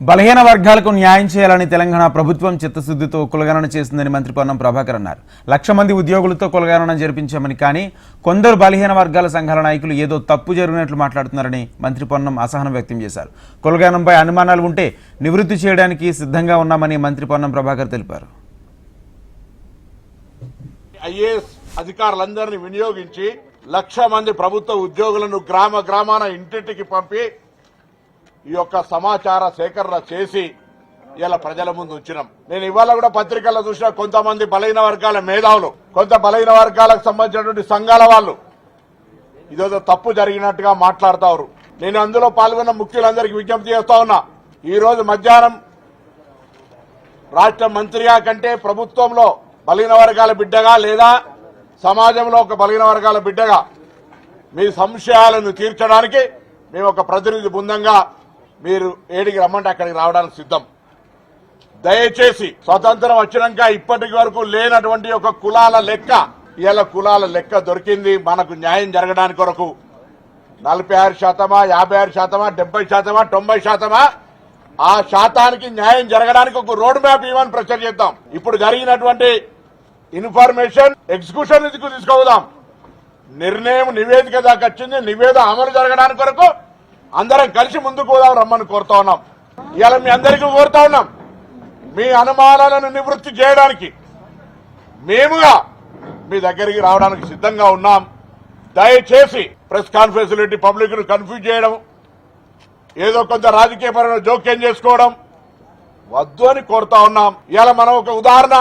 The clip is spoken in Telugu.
బలహీన వర్గాలకు న్యాయం చేయాలని తెలంగాణ ప్రభుత్వం చిత్తశుద్ధితో కులగణన చేసిందని మంత్రి పొన్నం ప్రభాకర్ అన్నారు. 1,00,000 మంది ఉద్యోగులతో కులగణన జరిపించామని, కానీ కొందరు బలహీన వర్గాల సంఘాల నాయకులు ఏదో తప్పు జరిగినట్లు మాట్లాడుతున్నారని మంత్రి పొన్నం అసహనం వ్యక్తం చేశారు. కులగణనపై అనుమానాలు ఉంటే నివృత్తి చేయడానికి సిద్ధంగా ఉన్నామని మంత్రి పొన్నం ప్రభాకర్ తెలిపారు. ఐఏఎస్ అధికారులందరినీ వినియోగించి 1,00,000 మంది ప్రభుత్వ ఉద్యోగులను గ్రామాన ఇంటింటికి పంపి ఈ యొక్క సమాచార సేకరణ చేసి ఇలా ప్రజల ముందు ఉంచినాం. నేను ఇవాళ కూడా పత్రికల్లో చూసిన కొంతమంది బలహీన వర్గాల మేధావులు, కొంత బలహీన వర్గాలకు సంబంధించినటువంటి సంఘాల వాళ్ళు ఇదేదో తప్పు జరిగినట్టుగా మాట్లాడతారు. నేను అందులో పాల్గొన్న ముఖ్యులందరికీ విజ్ఞప్తి చేస్తా ఉన్నా, ఈ రోజు మధ్యాహ్నం రాష్ట్ర మంత్రిగా కంటే ప్రభుత్వంలో బలహీన వర్గాల బిడ్డగా లేదా సమాజంలో ఒక బలహీన వర్గాల బిడ్డగా మీ సంశయాలను తీర్చడానికి మేము ఒక ప్రతినిధి బృందంగా మీరు ఏడికి రమ్మంటే అక్కడికి రావడానికి సిద్ధం. దయచేసి స్వతంత్రం వచ్చినాక ఇప్పటి వరకు లేనటువంటి ఒక కులాల లెక్క, ఇలా కులాల లెక్క దొరికింది. మనకు న్యాయం జరగడానికి కొరకు 46%, 56%, 70%, 90%, ఆ శాతానికి న్యాయం జరగడానికి ఒక రోడ్ మ్యాప్ ఇవ్వని ప్రచారం చేద్దాం. ఇప్పుడు జరిగినటువంటి ఇన్ఫర్మేషన్ ఎగ్జిక్యూషన్ కు తీసుకుపోదాం. నిర్ణయం నివేదిక దాకా వచ్చింది. నివేదిక అమలు జరగడానికి కొరకు అందరం కలిసి ముందుకు పోదాం రమ్మని కోరుతా ఉన్నాం. ఇవాళ మీ అందరికీ కోరుతా ఉన్నాం, మీ అనుమానాలను నివృత్తి చేయడానికి మేముగా మీ దగ్గరికి రావడానికి సిద్ధంగా ఉన్నాం. దయచేసి ప్రెస్ కాన్ఫరెన్స్ పెట్టి పబ్లిక్ ను కన్ఫ్యూజ్ చేయడం, ఏదో కొంత రాజకీయపరమైన జోక్యం చేసుకోవడం వద్దు అని కోరుతా ఉన్నాం. ఇవాళ మనం ఒక ఉదాహరణ